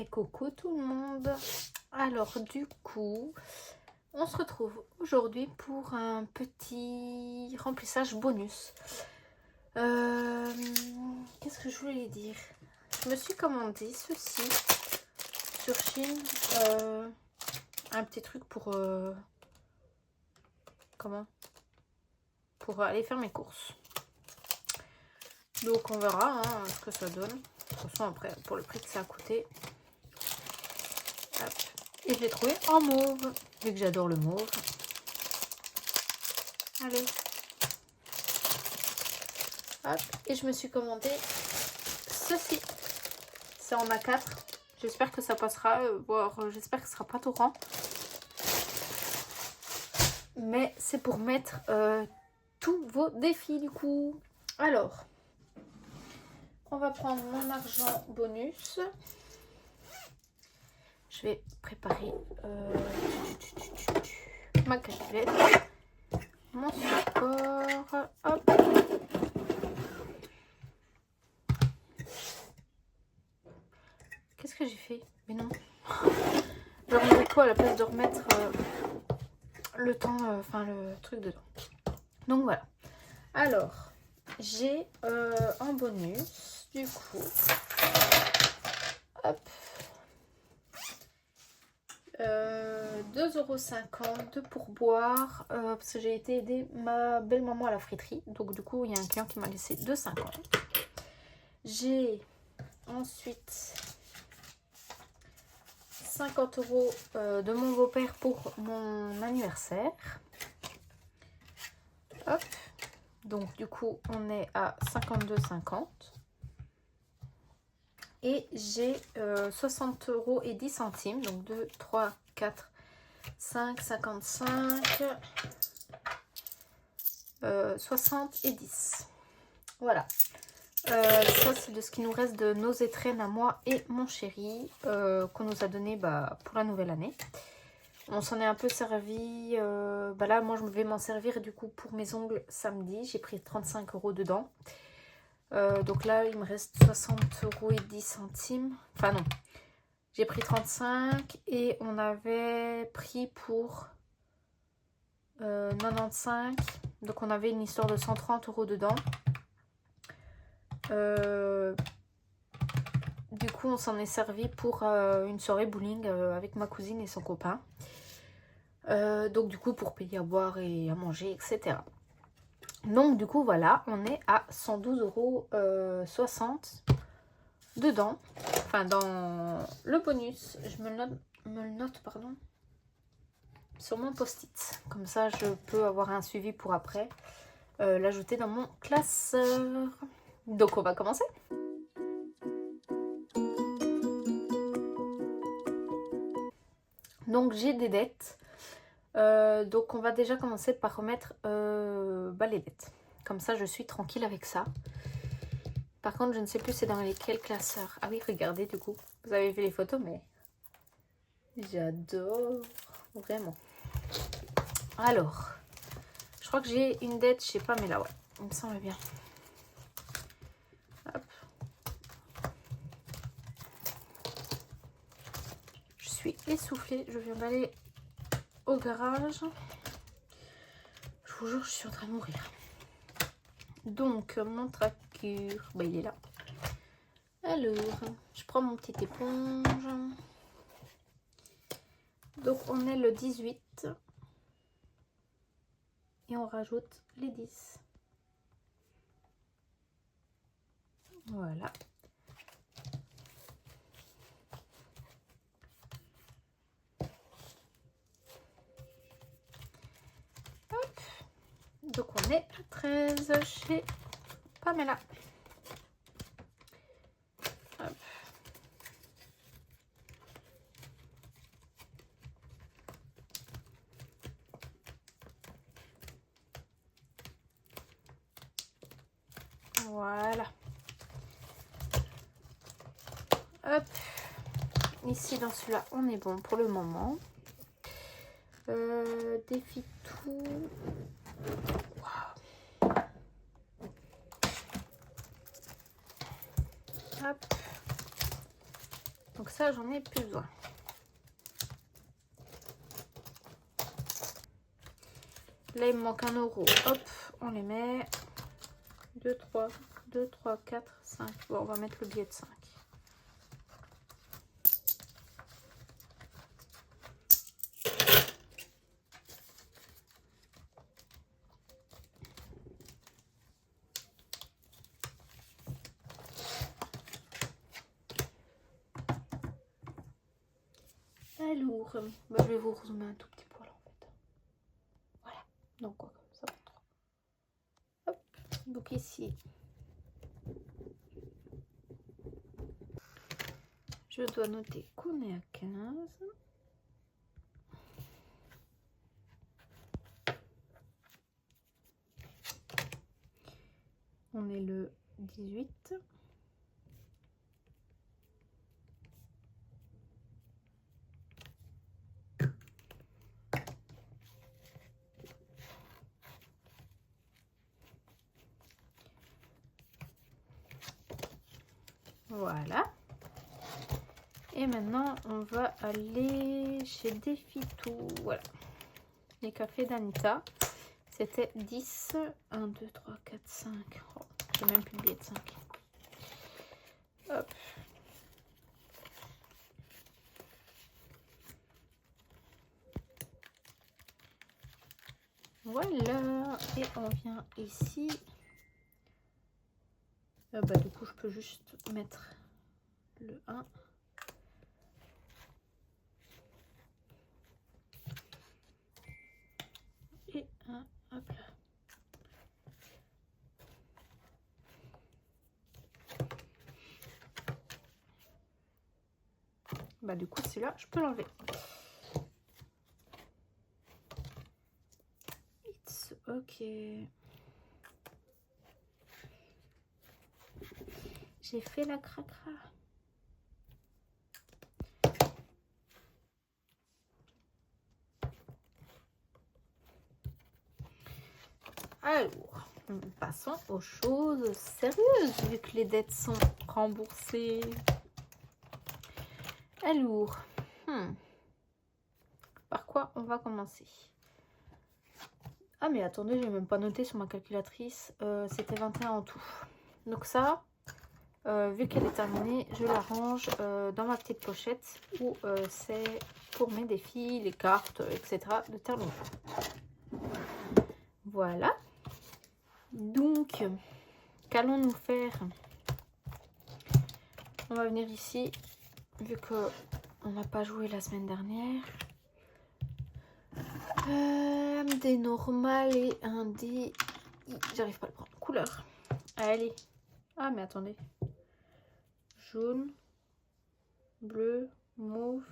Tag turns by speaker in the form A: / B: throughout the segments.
A: Et coucou tout le monde. Alors du coup, on se retrouve aujourd'hui pour un petit remplissage bonus. Qu'est-ce que je voulais dire? Je me suis commandé ceci sur Chine. Un petit truc pour... comment? Pour aller faire mes courses. Donc on verra hein, ce que ça donne. De toute façon après, pour le prix que ça a coûté. Hop. Et je l'ai trouvé en mauve, vu que j'adore le mauve. Allez. Hop. Et je me suis commandé ceci. C'est en A4. J'espère que ça passera, voire j'espère que ce sera pas tout rang. Mais c'est pour mettre tous vos défis du coup. Alors, on va prendre mon argent bonus. Je vais préparer ma calculette, mon support. Hop. Qu'est-ce que j'ai fait? Mais non. Je remettrai quoi à la place de remettre le temps, enfin le truc dedans. Donc voilà. Alors, j'ai en bonus, du coup, hop, 2,50 € de pourboire parce que j'ai été aider ma belle-maman à la friterie. Donc du coup, il y a un client qui m'a laissé 2,50 €. J'ai ensuite 50 € de mon beau-père pour mon anniversaire. Hop. Donc du coup, on est à 52,50 €. Et j'ai 60,10 €. Donc 2, 3, 4, 5, 55, 60 et 10. Voilà. Ça, c'est de ce qui nous reste de nos étrennes à moi et mon chéri qu'on nous a donné pour la nouvelle année. On s'en est un peu servi. Là, moi, je vais m'en servir du coup pour mes ongles samedi. J'ai pris 35 € dedans. Donc là, il me reste 60,10 €. Enfin non, j'ai pris 35 et on avait pris pour 95. Donc on avait une histoire de 130 € dedans. Du coup, on s'en est servi pour une soirée bowling avec ma cousine et son copain. Donc du coup, pour payer à boire et à manger, etc. Donc du coup voilà, on est à 112,60 € dedans, enfin dans le bonus. Je me le note pardon, sur mon post-it, comme ça je peux avoir un suivi pour après l'ajouter dans mon classeur. Donc on va commencer. Donc j'ai des dettes. Donc on va déjà commencer par remettre les dettes. Comme ça je suis tranquille avec ça. Par contre je ne sais plus c'est dans lesquels classeurs. Ah oui regardez du coup. Vous avez vu les photos mais j'adore. Vraiment. Alors. Je crois que j'ai une dette chez Pamela. Ouais. Il me semble bien. Hop. Je suis essoufflée. Je viens d'aller au garage. Je vous jure, je suis en train de mourir. Donc, mon tracure, il est là. Alors, je prends mon petite éponge. Donc, on est le 18. Et on rajoute les 10. Voilà. Hop. Donc, on est à 13 chez Pamela. Hop. Voilà. Hop. Ici, dans celui-là, on est bon pour le moment. Défi tout. Wow. Hop. Donc ça, j'en ai plus besoin. Là, il me manque 1 euro. Hop, on les met. 2, 3, 4, 5. Bon, on va mettre le billet de 5. Alors, bah, je vais vous rezoomer un tout petit poil en fait. Voilà, donc quoi, ça va trop. Hop, donc ici, je dois noter qu'on est à 15. On est le 18. Voilà. Et maintenant, on va aller chez Défitou. Voilà. Les cafés d'Anita. C'était 10. 1, 2, 3, 4, 5. Oh, j'ai même plus de billet de 5. Hop. Voilà. Et on vient ici. Bah, du coup, je peux juste mettre le 1. Et un, hop là. Bah du coup, celui-là, je peux l'enlever. It's ok. J'ai fait la cracra. Alors, passons aux choses sérieuses, vu que les dettes sont remboursées. Alors, par quoi on va commencer? Ah mais attendez, j'ai même pas noté sur ma calculatrice. C'était 21 en tout. Donc ça, vu qu'elle est terminée, je la range dans ma petite pochette où c'est pour mes défis, les cartes, etc. de Terre Longue. Voilà. Donc, qu'allons-nous faire? On va venir ici, vu que on n'a pas joué la semaine dernière. Un dé normal et un dé... J'arrive pas à le prendre. Couleur. Allez. Ah, mais attendez. Jaune, bleu, mauve.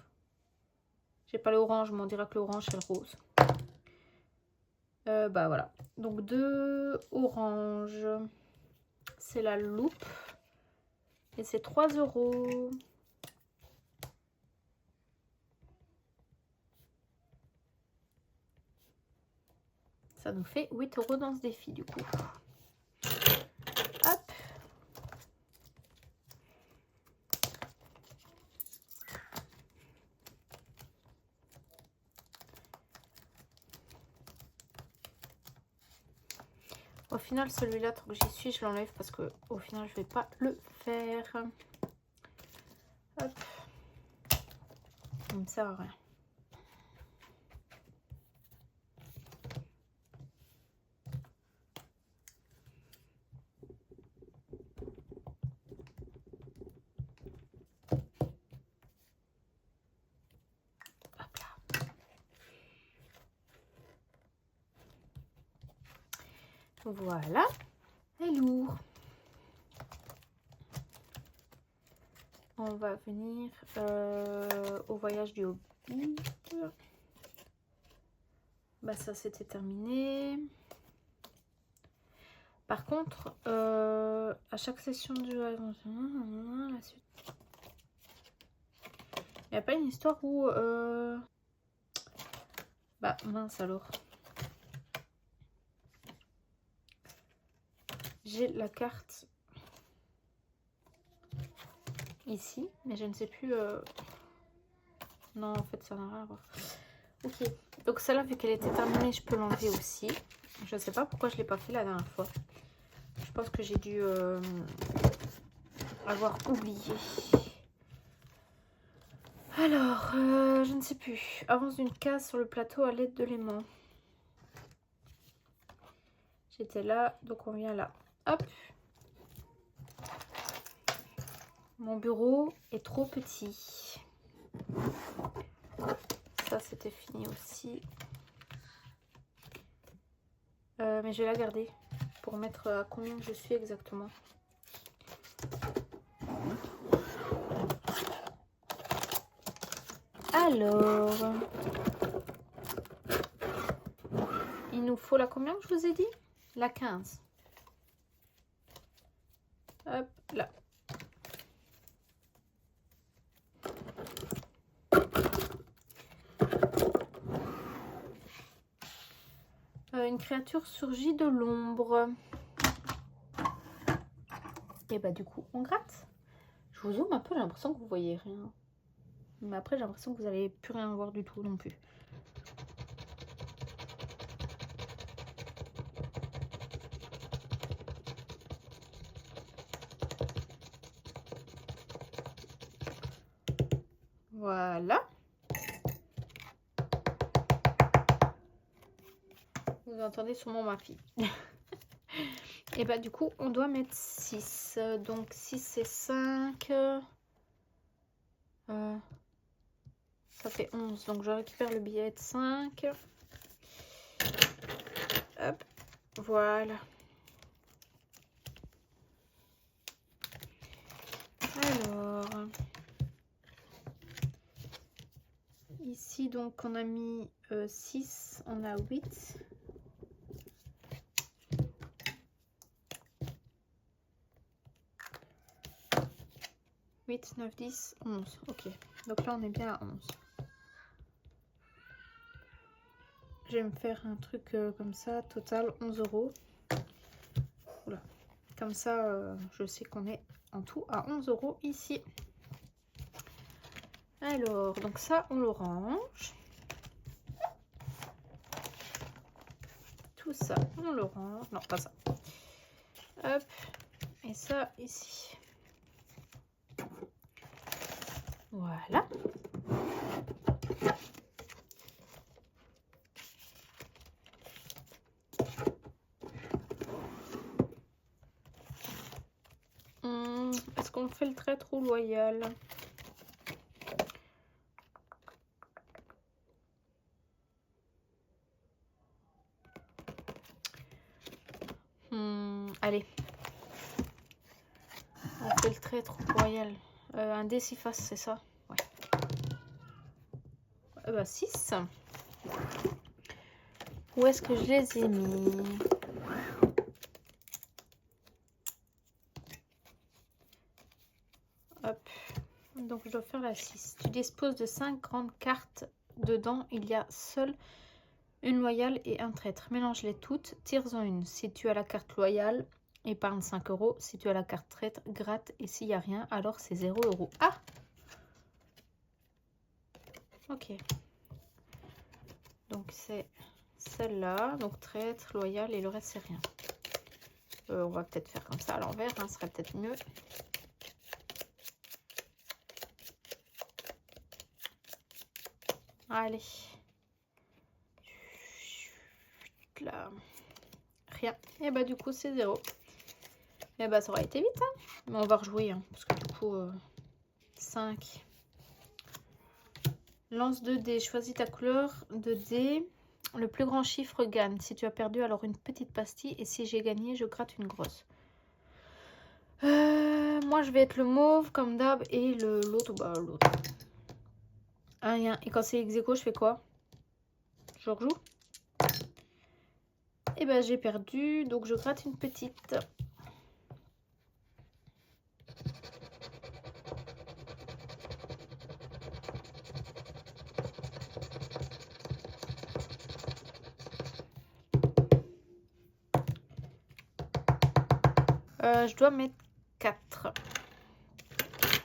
A: J'ai pas l'orange, mais on dira que l'orange c'est le rose. Bah voilà. Donc 2 oranges. C'est la loupe. Et c'est 3 €. Ça nous fait 8 € dans ce défi du coup. Hop. Au final, celui-là, tant que j'y suis, je l'enlève parce que au final, je vais pas le faire. Hop. Il me sert à rien. Hop là. Voilà. Et lourd. On va venir au voyage du Hobbit. Bah ça c'était terminé. Par contre, à chaque session du jeu, la suite. Il n'y a pas une histoire où... Bah mince alors. J'ai la carte. ici, mais je ne sais plus... Non, en fait, ça n'a rien à voir. Ok, donc celle-là, vu qu'elle était terminée, je peux l'enlever aussi. Je ne sais pas pourquoi je ne l'ai pas fait la dernière fois. Je pense que j'ai dû avoir oublié. Alors, je ne sais plus. Avance d'une case sur le plateau à l'aide de l'aimant. J'étais là, donc on vient là. Hop. Mon bureau est trop petit. Ça, c'était fini aussi. Mais je vais la garder pour mettre à combien je suis exactement. Alors, il nous faut la combien que je vous ai dit? La 15. Hop là. Une créature surgit de l'ombre. Et bah du coup on gratte. Je vous zoome un peu, j'ai l'impression que vous voyez rien. Mais après j'ai l'impression que vous n'allez plus rien voir du tout non plus. Voilà. Vous entendez sûrement ma fille. Et bah du coup on doit mettre 6. Donc 6 et 5. Ça fait 11. Donc je récupère le billet de 5. Hop. Voilà. Alors. Ici donc on a mis 6. On a 8. 8, 9, 10, 11. Ok. Donc là, on est bien à 11. Je vais me faire un truc comme ça. Total, 11 €. Oula. Comme ça, je sais qu'on est en tout à 11 € ici. Alors, donc ça, on le range. Tout ça, on le range. Non, pas ça. Hop. Et ça, ici. Voilà. Est-ce qu'on fait le traître ou loyal? Allez. On fait le traître ou loyal. Un dé 6 faces, c'est ça? Ouais. Bah 6. Où est-ce que je les ai mis? Hop. Donc je dois faire la 6. Tu disposes de 5 grandes cartes. Dedans, il y a seul une loyale et un traître. Mélange-les toutes, tire-en une. Si tu as la carte loyale, épargne 5 €. Si tu as la carte traître, gratte. Et s'il n'y a rien, alors c'est 0 €. Ah! Ok. Donc c'est celle-là. Donc traître, loyale et le reste c'est rien. On va peut-être faire comme ça à l'envers, hein, ce serait peut-être mieux. Allez. Là. Rien. Et bah du coup c'est 0. Et bah ça aurait été vite. Hein. Mais on va rejouer. Hein, parce que du coup 5. Lance 2 dés. Choisis ta couleur de dés. Le plus grand chiffre gagne. Si tu as perdu, alors une petite pastille. Et si j'ai gagné, je gratte une grosse. Moi je vais être le mauve comme d'hab. Et l'autre, bah l'autre. Et quand c'est ex-aequo, je fais quoi? Je rejoue? Et ben j'ai perdu, donc je gratte une petite. Je dois mettre 4.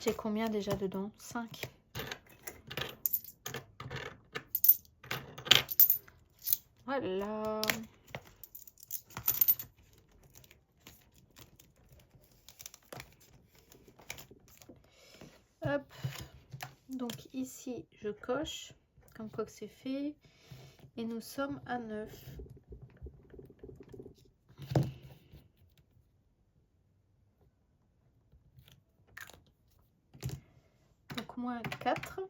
A: J'ai combien déjà dedans? 5. Voilà. Hop. Donc ici, je coche, comme quoi que c'est fait. Et nous sommes à 9. Donc moins 4.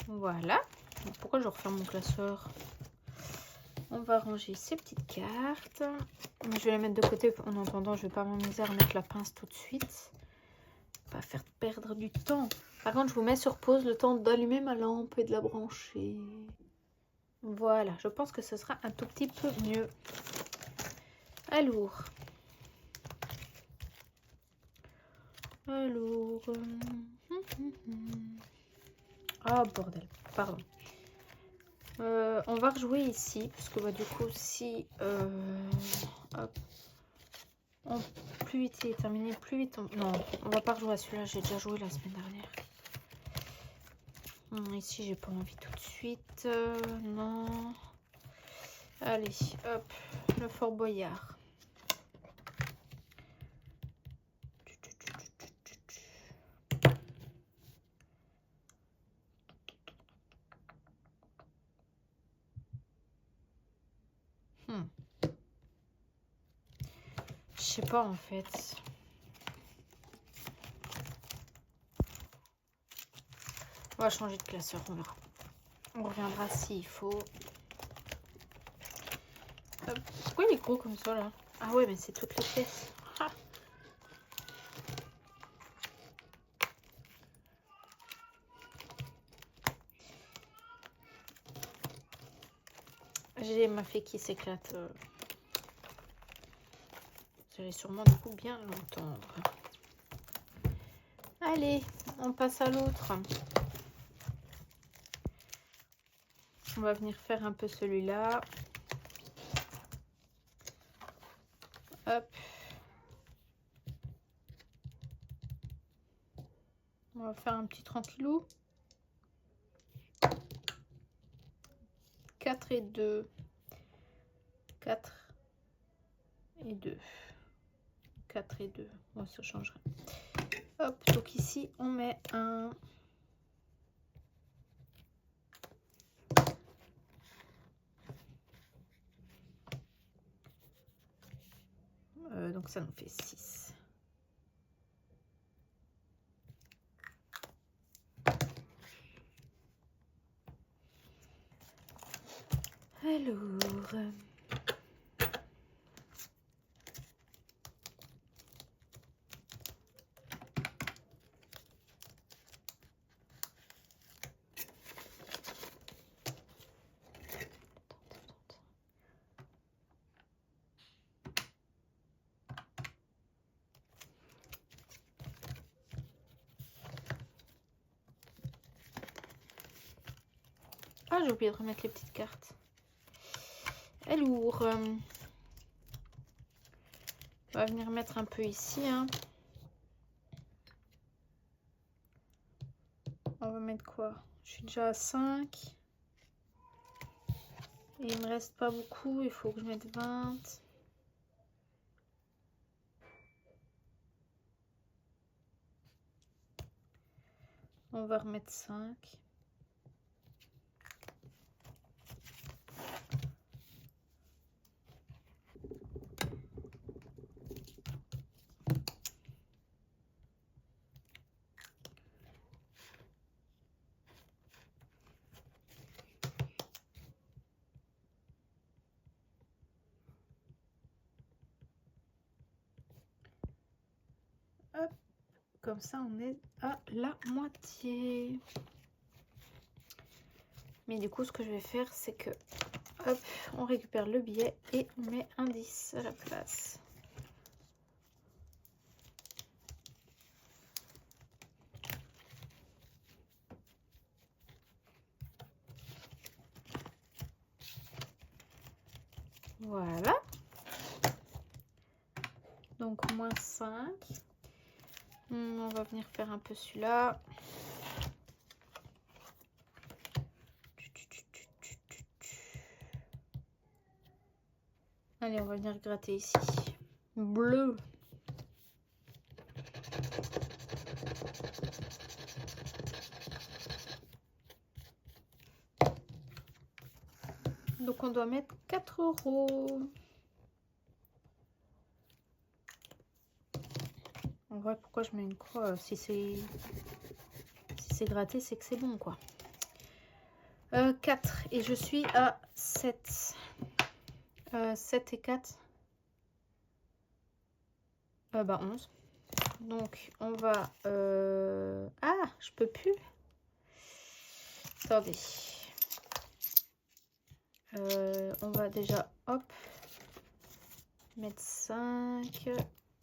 A: Voilà. Pourquoi je referme mon classeur? On va ranger ces petites cartes. Je vais les mettre de côté en attendant. Je vais pas m'amuser à remettre la pince tout de suite. Pas faire perdre du temps. Par contre, je vous mets sur pause le temps d'allumer ma lampe et de la brancher. Voilà, je pense que ce sera un tout petit peu mieux. Alors. Ah, bordel, pardon. On va rejouer ici, puisque bah, du coup, si hop, plus vite il est terminé, plus vite on... Non, on va pas rejouer à celui-là, j'ai déjà joué la semaine dernière. Ici, j'ai pas envie tout de suite. Non. Allez, hop, le Fort Boyard. Je sais pas en fait. On va changer de classeur, on verra. On reviendra s'il faut. Pourquoi il est gros comme ça là? Ah ouais, mais c'est toutes les pièces. Ah. J'ai ma fille qui s'éclate. Vous allez sûrement du coup bien l'entendre. Allez, on passe à l'autre. On va venir faire un peu celui-là. Hop. On va faire un petit tranquillou. 4 et 2. 4 et 2. 4 et 2. Moi, ça changerait. Hop, donc ici, on met un... donc ça nous fait 6. Alors... Ah, j'ai oublié de remettre les petites cartes. Alors, on va venir mettre un peu ici. Hein. On va mettre quoi? Je suis déjà à 5. Et il me reste pas beaucoup. Il faut que je mette 20. On va remettre 5. Hop, comme ça on est à la moitié. Mais du coup ce que je vais faire c'est que hop, on récupère le billet et on met un 10 à la place. Voilà. Donc moins 5. On va venir faire un peu celui-là. Allez, on va venir gratter ici. Bleu. Donc on doit mettre 4 €. En vrai, pourquoi je mets une croix? Si c'est gratté, c'est que c'est bon, quoi. 4 et je suis à 7. 7 et 4. Bah 11. Donc on va... Ah, je peux plus. Attendez. On va déjà, hop, mettre 5.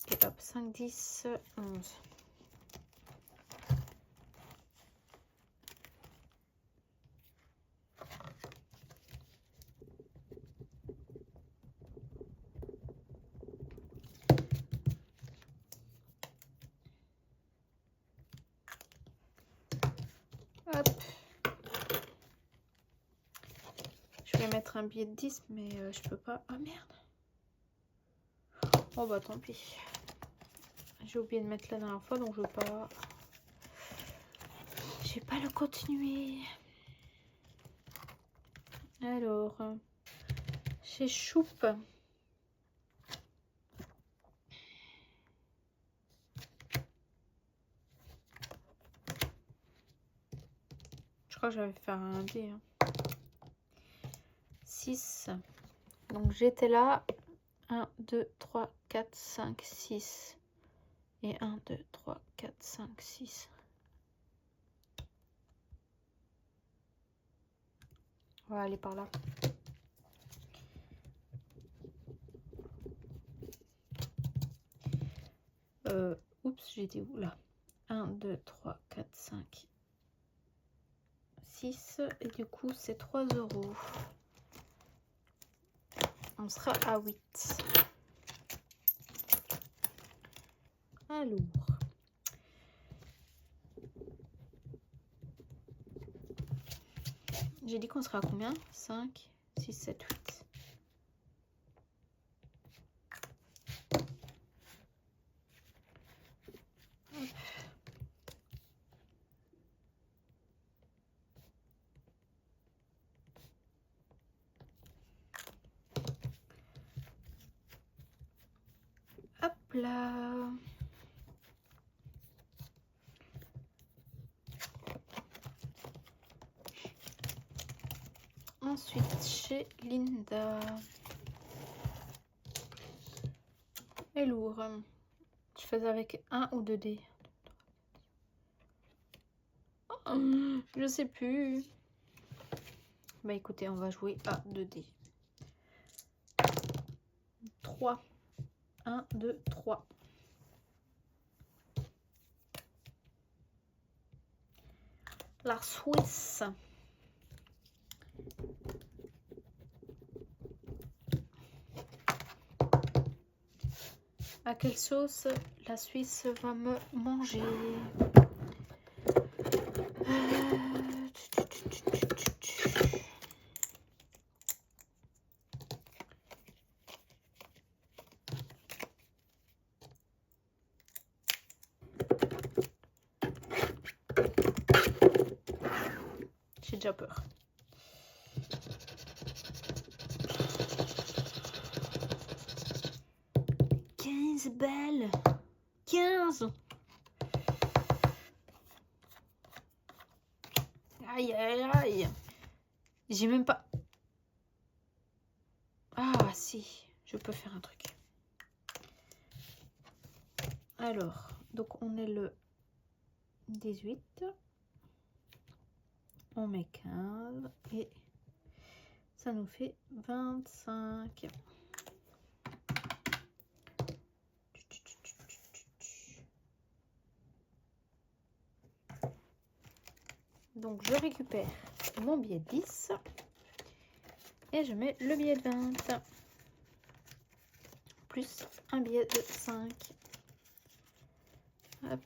A: Et hop, 5, 10, 11. Hop. Je vais mettre un billet de 10, mais je peux pas. Ah merde. Oh bah tant pis. J'ai oublié de mettre la dernière fois, donc je vais pas... Je vais pas le continuer. Alors, chez Choupe. Je crois que j'avais fait un dé. 6. Donc j'étais là. 1, 2, 3, 4, 5, 6. Et 1, 2, 3, 4, 5, 6. On va aller par là. Oups, j'étais où là? 1, 2, 3, 4, 5, 6. Et du coup, c'est 3 €. On sera à 8. Alors. J'ai dit qu'on sera à combien? 5, 6, 7, 8. Hop là. Ensuite, chez Linda. Et lourd. Je faisais avec 1 ou 2 dés. Oh, je sais plus. Bah écoutez, on va jouer à 2 dés. 3. 1, 2, 3. La Suisse. À quelle sauce la Suisse va me manger? J'ai déjà peur. Belle. 15. Aïe, aïe, aïe. J'ai même pas... Ah, si. Je peux faire un truc. Alors, donc on est le 18. On met 15. Et ça nous fait 25. Donc je récupère mon billet de 10 et je mets le billet de 20. plus un billet de 5. Hop.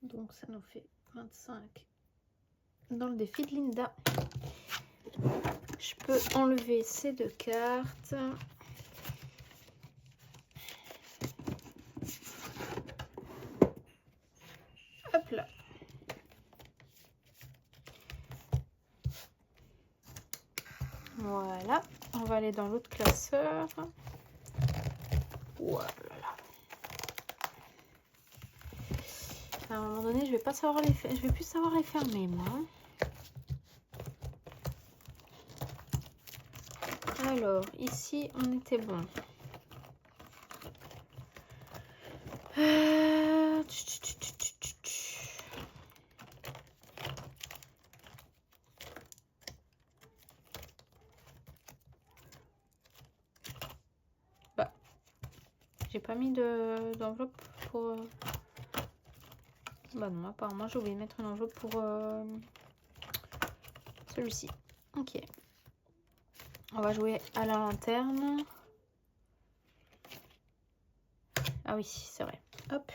A: Donc ça nous fait 25 dans le défi de Linda. Je peux enlever ces 2 cartes. Hop là. Voilà. On va aller dans l'autre classeur. Voilà. À un moment donné, je vais pas savoir les faire. Je vais plus savoir les fermer, moi. Alors, ici, on était bon. Bah, j'ai pas mis d'enveloppe pour... Bah non, apparemment, j'ai oublié de mettre une enveloppe pour celui-ci. Ok. On va jouer à la lanterne. Ah oui, c'est vrai. Hop.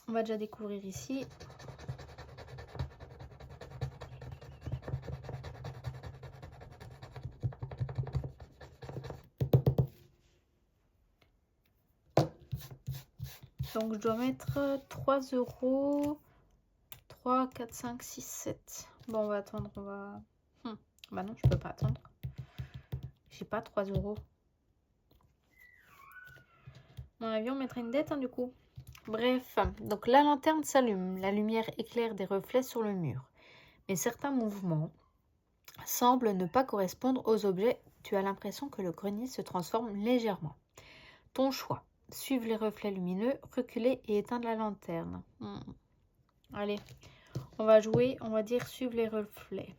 A: On va déjà découvrir ici. Donc je dois mettre 3 €. 3, 4, 5, 6, 7. Bon, on va attendre. On va... Bah non, je peux pas attendre. J'ai pas 3 €. À mon avis, on mettrait une dette, hein, du coup. Bref, donc la lanterne s'allume. La lumière éclaire des reflets sur le mur. Mais certains mouvements semblent ne pas correspondre aux objets. Tu as l'impression que le grenier se transforme légèrement. Ton choix. Suivre les reflets lumineux, reculer et éteindre la lanterne. Allez, on va jouer, on va dire suivre les reflets.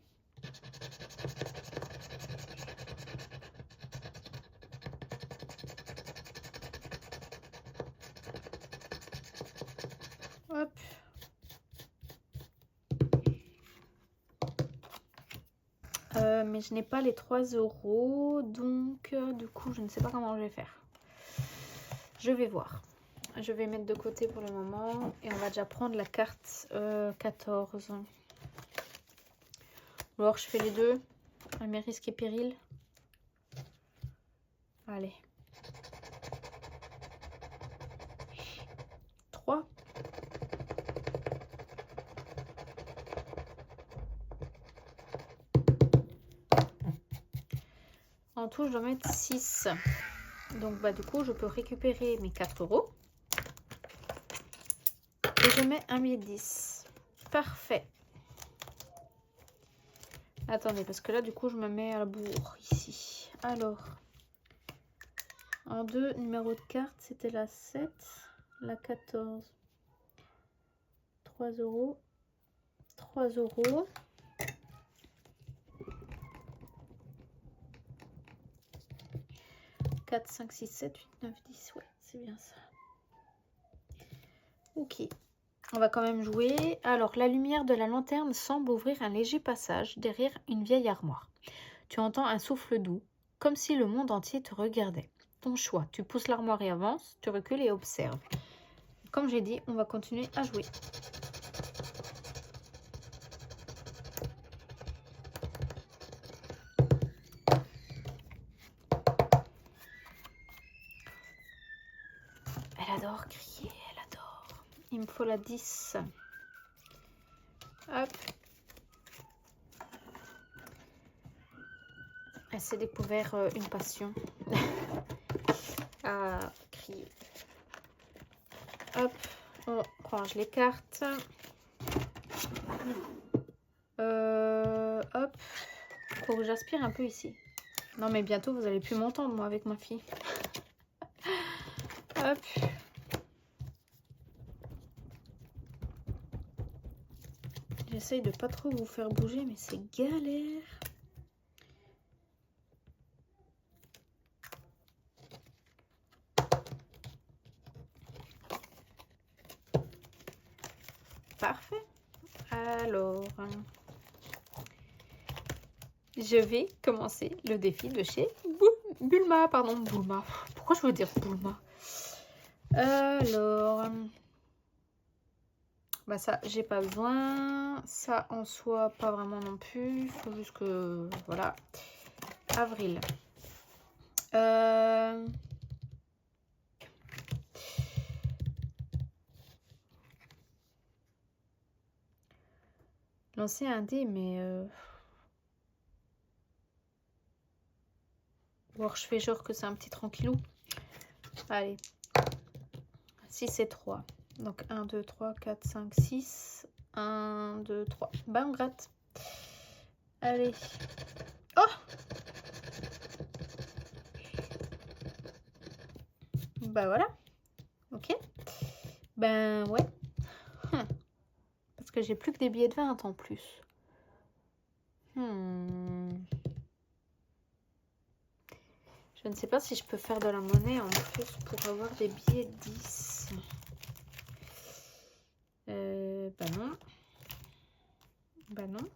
A: Hop. Mais je n'ai pas les 3 €, donc du coup, je ne sais pas comment je vais faire. Je vais voir. Je vais mettre de côté pour le moment et on va déjà prendre la carte 14. Alors, je fais les deux, à mes risques et périls. Allez. 3. En tout, je dois mettre 6. Donc, bah, du coup, je peux récupérer mes 4 €. Et je mets un billet de 10. Parfait. Attendez, parce que là, du coup, je me mets à la bourre ici. Alors, en 2, numéro de carte, c'était la 7, la 14. 3 €. 3 €. 4, 5, 6, 7, 8, 9, 10. Ouais, c'est bien ça. Ok. On va quand même jouer. Alors, la lumière de la lanterne semble ouvrir un léger passage derrière une vieille armoire. Tu entends un souffle doux, comme si le monde entier te regardait. Ton choix. Tu pousses l'armoire et avances, tu recules et observes. Comme j'ai dit, on va continuer à jouer. Elle adore crier, elle adore. Il me faut la 10. Hop. Elle s'est découvert une passion à crier. Hop, on range les cartes. Hop, faut que j'aspire un peu ici. Non mais bientôt vous allez plus m'entendre moi avec ma fille. Hop. J'essaye de pas trop vous faire bouger mais c'est galère. Alors, je vais commencer le défi de chez Bulma. Pardon, Bulma. Pourquoi je veux dire Bulma? Alors, bah ça, j'ai pas besoin. Ça, en soi, pas vraiment non plus. Il faut juste que... Voilà. Avril. Lancer un dé, mais... Voir, je fais genre que c'est un petit tranquillou. Allez. 6 et 3. Donc 1, 2, 3, 4, 5, 6. 1, 2, 3. Bah, on gratte. Allez. Oh! Bah voilà. Ok. Ben ouais. Parce que j'ai plus que des billets de 20 en plus. Je ne sais pas si je peux faire de la monnaie en plus pour avoir des billets de 10. Bah non. Bah non.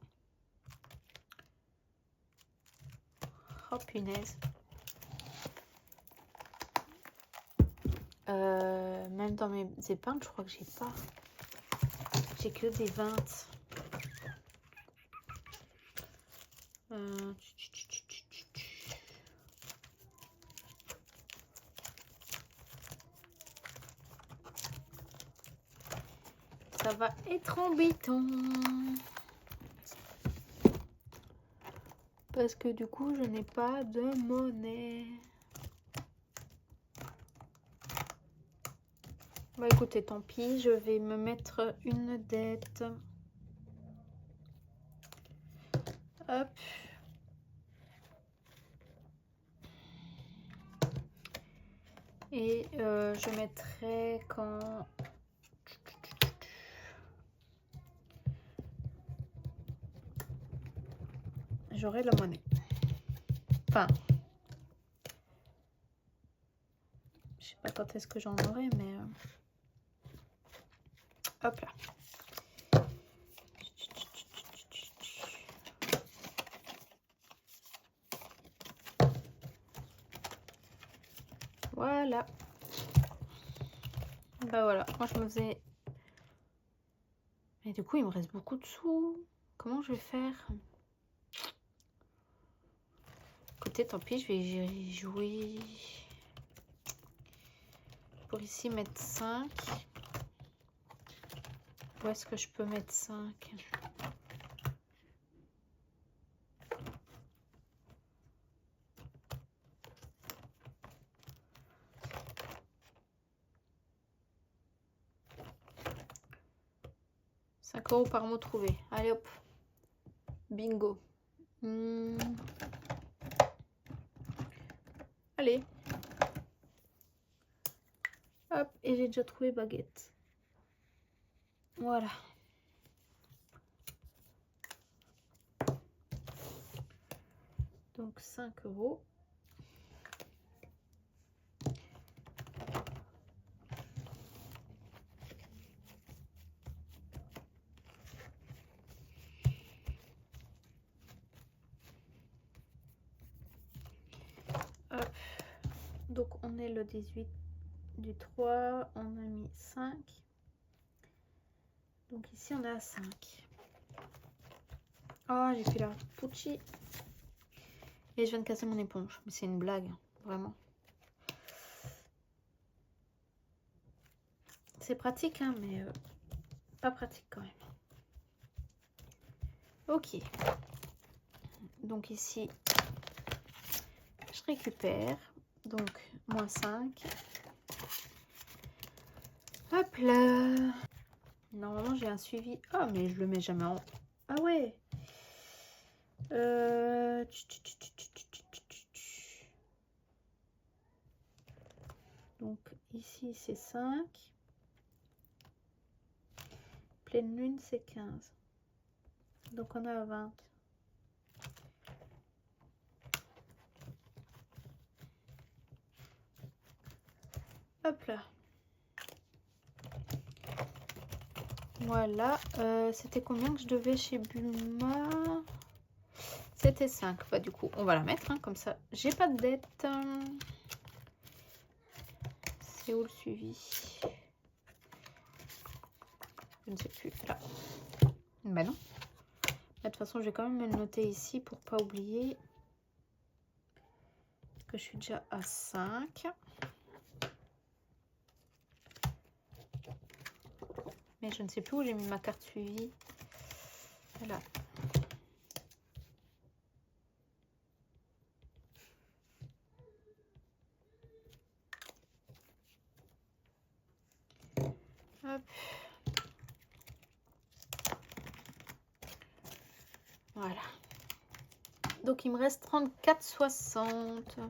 A: Oh punaise. Même dans mes épingles, je crois que j'ai pas. J'ai que des 20. Ça va être embêtant. Parce que du coup, je n'ai pas de monnaie. Bah écoutez, tant pis, je vais me mettre une dette. Hop. Et je mettrai quand... J'aurai la monnaie. Enfin... Je sais pas quand est-ce que j'en aurai, mais... Hop là. Voilà. Bah voilà, moi je me faisais... Mais du coup, il me reste beaucoup de sous. Comment je vais faire? Écoutez, tant pis, je vais y jouer. Pour ici, mettre 5. Où est-ce que je peux mettre 5? €5 par mot trouvé. Allez hop. Bingo. Allez. Hop, et j'ai déjà trouvé baguette. Voilà. Donc 5 €. Hop. Donc on est le 18 du 3, on a mis 5. Donc ici on est à 5. Oh, j'ai fait la Pucci. Et je viens de casser mon éponge. Mais c'est une blague, vraiment. C'est pratique, hein, mais pas pratique quand même. Ok. Donc ici, je récupère. Donc, moins 5. Hop là. Normalement, j'ai un suivi. Ah, mais je le mets jamais en... Ah ouais. Donc, ici, c'est 5. Pleine lune, c'est 15. Donc, on a 20. Hop là. Voilà. C'était combien que je devais chez Bulma? C'était 5. Bah, du coup, on va la mettre. Hein, comme ça, j'ai pas de dette. C'est où le suivi? Je ne sais plus. Là. Bah non. De toute façon, je vais quand même me le noter ici pour pas oublier que je suis déjà à 5. Mais je ne sais plus où j'ai mis ma carte suivi. Voilà. Hop. Voilà. Donc il me reste 34,60.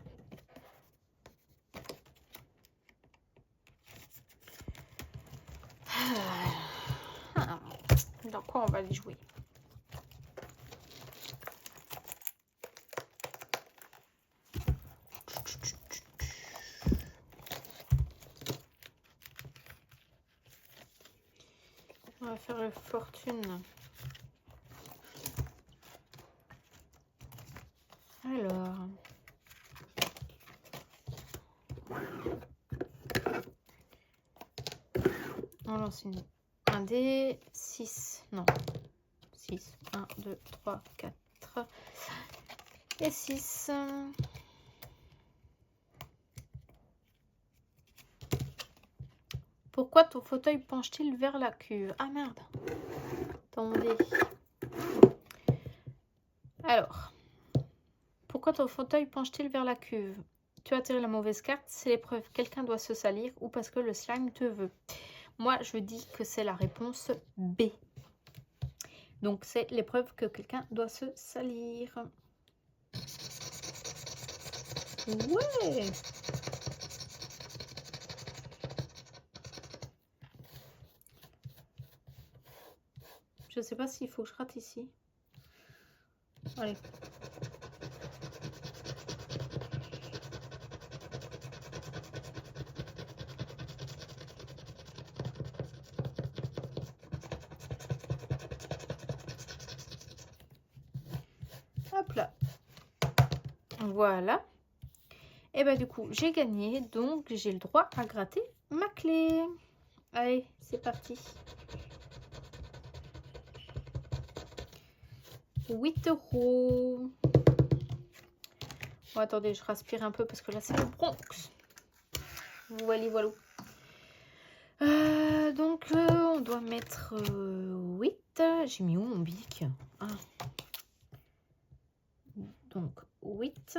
A: Dans quoi on va les jouer? On va faire une fortune. Alors. On lance un dé. 6. Non. 6. 1, 2, 3, 4. Et 6. Pourquoi ton fauteuil penche-t-il vers la cuve? Ah merde. Attendez. Alors. Pourquoi ton fauteuil penche-t-il vers la cuve? Tu as tiré la mauvaise carte, c'est l'épreuve. Quelqu'un doit se salir ou parce que le slime te veut. Moi, je dis que c'est la réponse B. Donc, c'est l'épreuve que quelqu'un doit se salir. Ouais! Je sais pas s'il faut que je rate ici. Allez. Hop là. Voilà. Et bah du coup, j'ai gagné. Donc, j'ai le droit à gratter ma clé. Allez, c'est parti. 8 €. Bon, attendez, je respire un peu parce que là, c'est le Bronx. Voilà, voilà. Donc, on doit mettre 8. J'ai mis où mon bic? Ah. Donc, 8.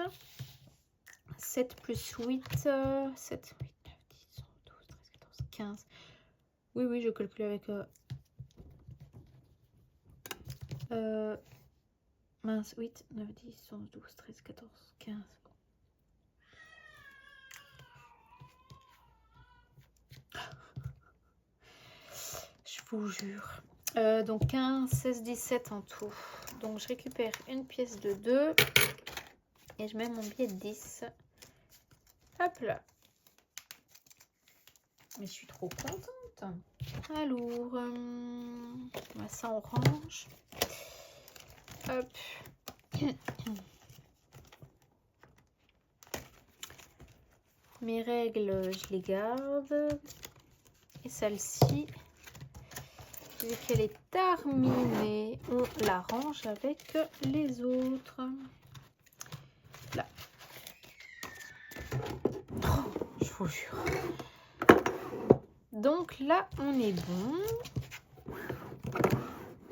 A: 7 plus 8. 7, 8, 9, 10, 11, 12, 13, 14, 15. Oui, oui, je calcule avec... mince, 8, 9, 10, 11, 12, 13, 14, 15. Je vous jure. Donc 15, 16, 17 en tout. Donc je récupère une pièce de 2 et je mets mon billet de 10. Hop là. Mais je suis trop contente. Alors, ça on range. Hop. Mes règles, je les garde. Et celle-ci, vu qu'elle est terminée, on la range avec les autres. Là. Oh, je vous jure. Donc là, on est bon.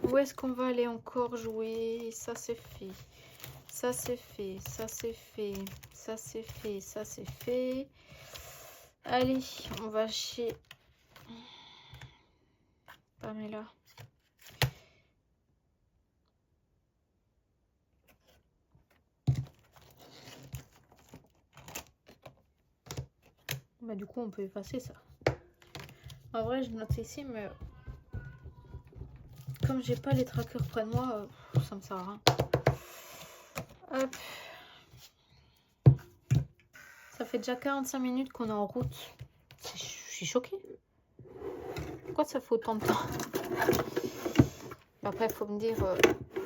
A: Où est-ce qu'on va aller encore jouer? Ça, c'est fait. Ça, c'est fait. Ça, c'est fait. Ça, c'est fait. Ça, c'est fait. Allez, on va chez... Pamela. Bah, du coup, on peut effacer ça. En vrai, je note ici, mais comme j'ai pas les trackers près de moi, ça me sert à rien. Hop. Ça fait déjà 45 minutes qu'on est en route. Je suis choquée. Pourquoi ça fait autant de temps? Après, il faut me dire,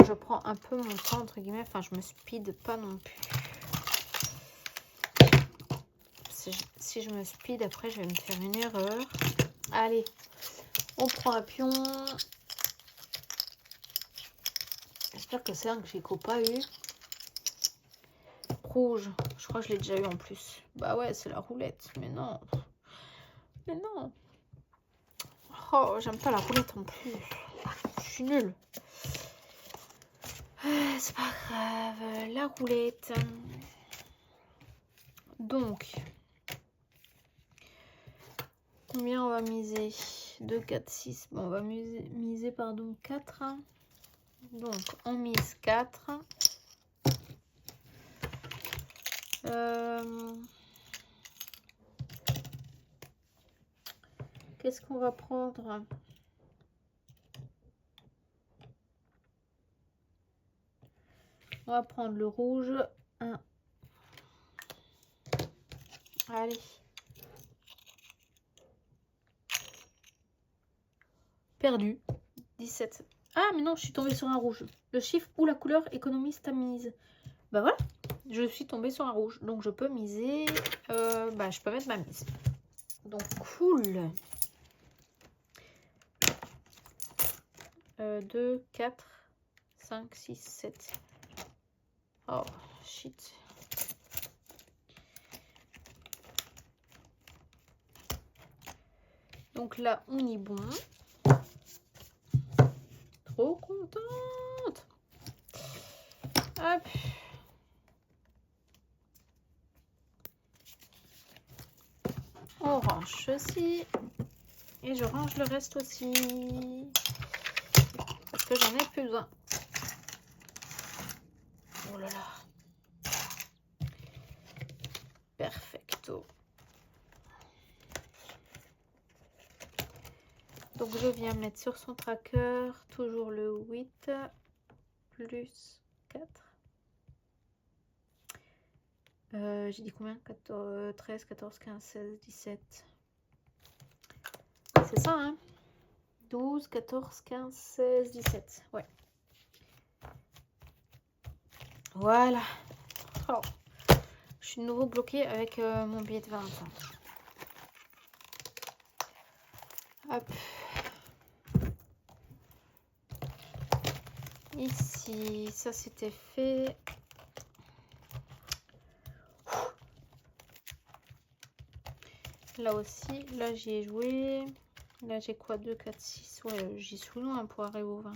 A: je prends un peu mon temps, entre guillemets. Enfin, je me speed pas non plus. Si je me speed, après, je vais me faire une erreur. Allez, on prend un pion. J'espère que c'est un que j'ai pas eu. Rouge. Je crois que je l'ai déjà eu en plus. Bah ouais, c'est la roulette. Mais non. Mais non. Oh, j'aime pas la roulette en plus. Je suis nulle. C'est pas grave. La roulette. Donc, combien on va miser? 2, 4, 6. Bon, on va miser pardon, 4. Donc, on mise 4. Qu'est-ce qu'on va prendre? On va prendre le rouge. 1. Allez. Perdu. 17. Ah, mais non, je suis tombée sur un rouge. Le chiffre ou la couleur économise ta mise. Bah voilà, je suis tombée sur un rouge. Donc, je peux miser. Bah, je peux mettre ma mise. Donc, cool. 2, 4, 5, 6, 7. Oh, shit. Donc là, on y est bon. Trop contente. Hop. On range ceci. Et je range le reste aussi. Parce que j'en ai plus besoin. Oh là là. Perfecto. Donc je viens mettre sur son tracker toujours le 8 plus 4. J'ai dit combien? 14, 13, 14, 15, 16, 17. C'est ça, hein? 12, 14, 15, 16, 17. Ouais. Voilà. Oh. Je suis de nouveau bloquée avec mon billet de 20 ans. Hop. Ici, ça c'était fait. Là aussi, là j'y ai joué. Là j'ai quoi? 2, 4, 6. Ouais, j'y suis loin pour arriver au 20.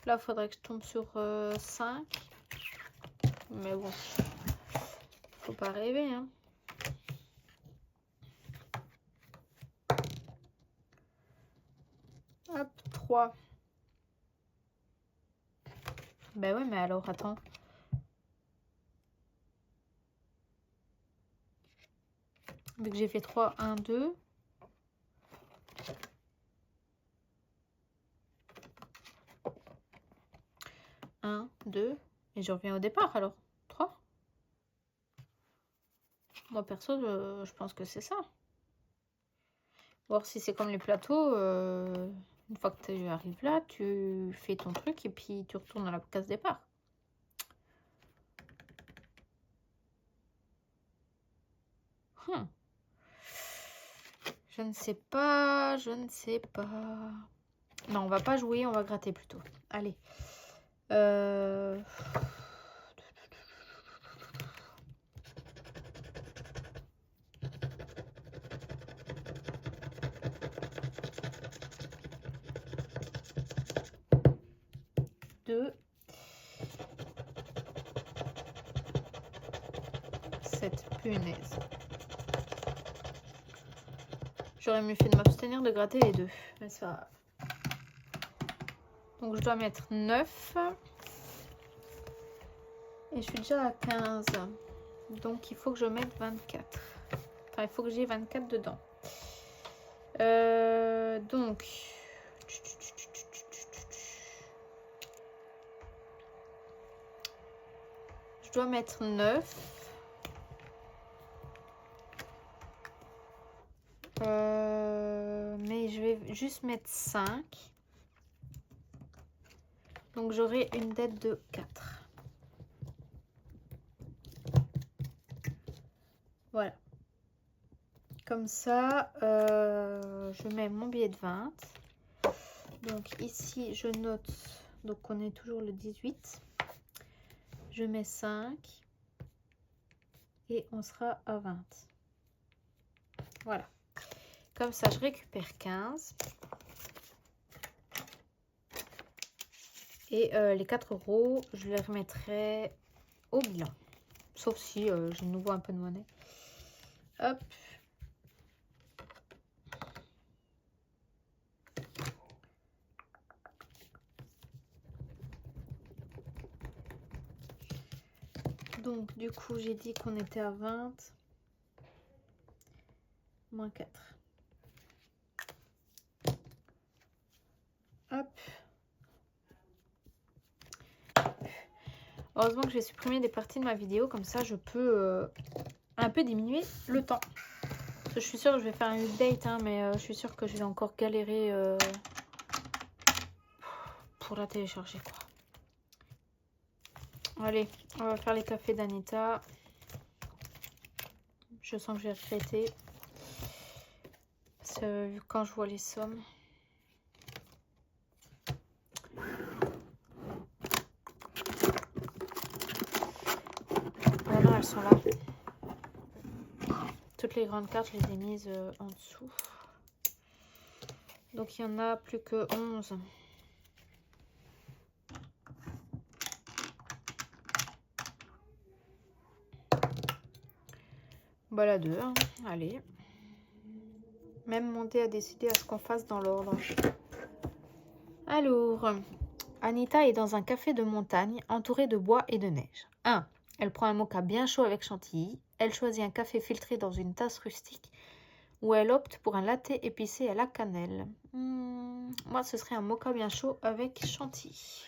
A: Là, il faudrait que je tombe sur 5. Mais bon, faut pas rêver, hein. Hop, 3. Ben ouais, mais alors, attends. Vu que j'ai fait 3, 1, 2. 1, 2. Et je reviens au départ, alors. 3. Moi, perso, je pense que c'est ça. Voir si c'est comme les plateaux. Une fois que tu arrives là, tu fais ton truc et puis tu retournes à la case départ. Je ne sais pas, je ne sais pas. Non, on va pas jouer, on va gratter plutôt. Allez. 2. 7. Punaise. J'aurais mieux fait de m'abstenir de gratter les 2. Mais c'est pas grave. Donc je dois mettre 9. Et je suis déjà à 15. Donc il faut que je mette 24. Enfin, il faut que j'ai 24 dedans. Donc... Je dois mettre 9. Mais juste mettre 5. Donc j'aurai une dette de 4. Voilà. Comme ça, je mets mon billet de 20. Donc ici, je note, donc on est toujours le 18. Je mets 5 et on sera à 20. Voilà. Comme ça, je récupère 15. Et les 4 euros, je les remettrai au bilan. Sauf si j'ai de nouveau un peu de monnaie. Hop. Donc, du coup, j'ai dit qu'on était à 20. Moins 4. Hop. Heureusement que j'ai supprimé des parties de ma vidéo. Comme ça, je peux un peu diminuer le temps. Parce que je suis sûre que je vais faire un update. Hein, mais je suis sûre que je vais encore galérer pour la télécharger, quoi. Allez, on va faire les cafés d'Anita. Je sens que je vais regretter. Parce que quand je vois les sommes. Voilà, elles sont là. Toutes les grandes cartes, je les ai mises en dessous. Donc il y en a plus que 11. Bah la 2, hein. Allez. Même Monté a décidé à ce qu'on fasse dans l'ordre. Alors, Anita est dans un café de montagne entouré de bois et de neige. 1. Elle prend un moka bien chaud avec chantilly. Elle choisit un café filtré dans une tasse rustique. Ou elle opte pour un latte épicé à la cannelle. Moi, ce serait un moka bien chaud avec chantilly.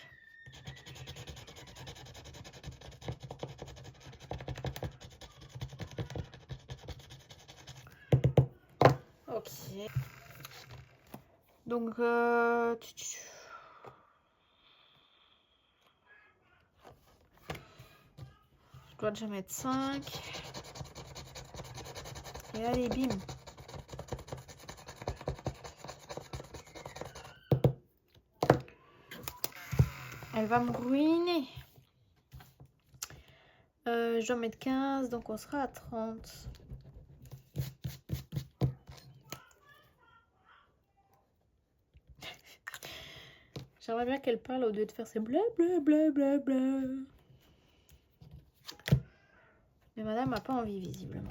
A: Ok. Donc, je dois déjà mettre 5. Et allez, bim. Elle va me ruiner. Je dois mettre 15, donc on sera à 30. J'aimerais bien qu'elle parle au lieu de faire ces bla bla bla bla bla. Mais madame n'a pas envie, visiblement.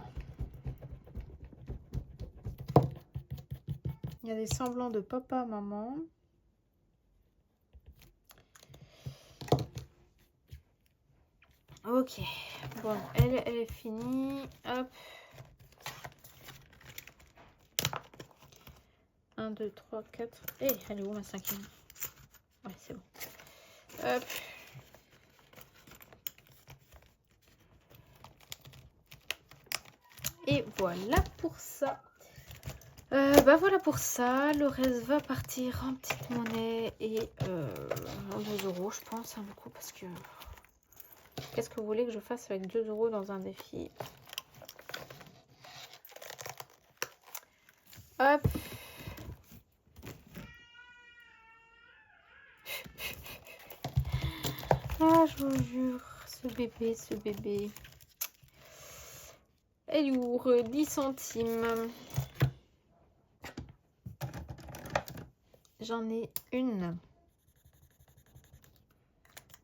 A: Il y a des semblants de papa, maman. Ok. Bon, elle est finie. Hop. 1, 2, 3, 4. Eh, elle est où ma 5e? Ouais, c'est bon. Hop. Et voilà pour ça. Bah voilà pour ça. Le reste va partir en petite monnaie et en 2 euros, je pense, hein, du coup, parce que qu'est-ce que vous voulez que je fasse avec 2 euros dans un défi? Hop. Ah, je vous jure, ce bébé, ce bébé. Elle est lourd, 10 centimes. J'en ai une.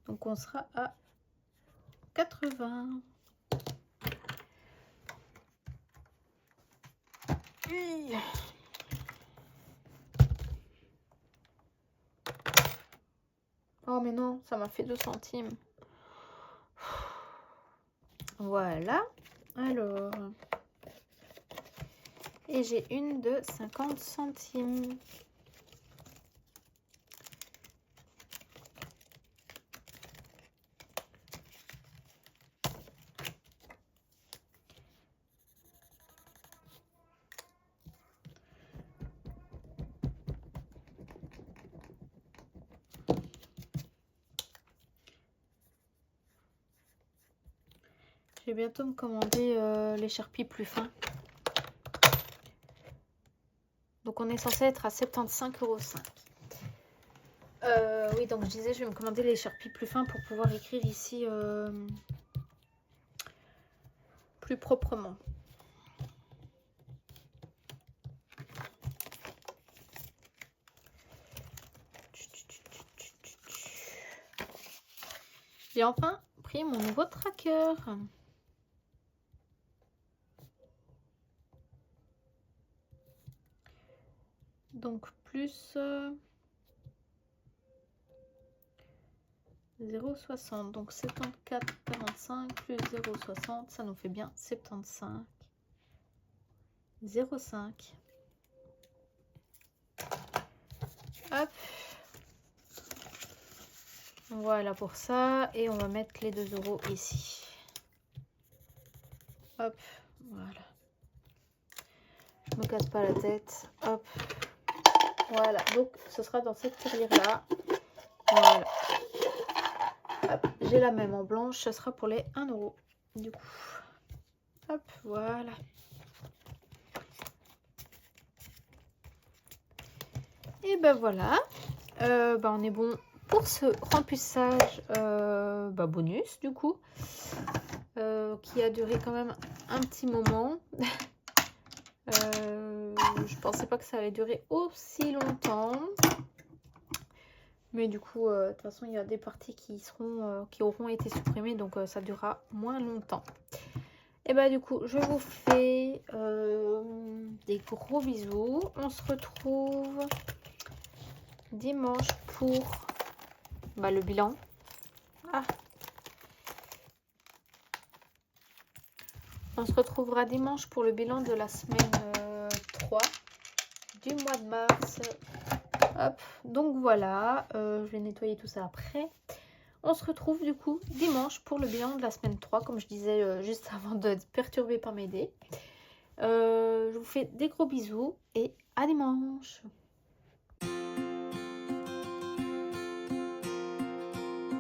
A: Donc on sera à 80. Oh mais non, ça m'a fait 2 centimes. Voilà. Alors. Et j'ai une de 50 centimes. Je vais bientôt me commander les Sharpies plus fins. Donc on est censé être à 75,05 €. Oui, donc je disais, je vais me commander les Sharpies plus fins pour pouvoir écrire ici plus proprement. J'ai enfin pris mon nouveau tracker. Donc plus 0,60. Donc 74,45 plus 0,60. Ça nous fait bien 75. 0,5. Hop. Voilà pour ça. Et on va mettre les 2 € ici. Hop. Voilà. Je me casse pas la tête. Hop. Voilà. Donc ce sera dans cette tirelire-là. Voilà. J'ai la même en blanche. Ce sera pour les 1 € du coup. Hop. Voilà. Et ben voilà. On est bon pour ce remplissage bonus du coup. Qui a duré quand même un petit moment. Je pensais pas que ça allait durer aussi longtemps. Mais du coup, de toute façon, il y a des parties qui auront été supprimées. Donc, ça durera moins longtemps. Et bah du coup, je vous fais des gros bisous. On se retrouve dimanche pour le bilan. On se retrouvera dimanche pour le bilan de la semaine 3 du mois de mars. Hop, donc voilà, je vais nettoyer tout ça après. On se retrouve du coup dimanche pour le bilan de la semaine 3, comme je disais juste avant d'être perturbée par mes dés. Je vous fais des gros bisous et à dimanche.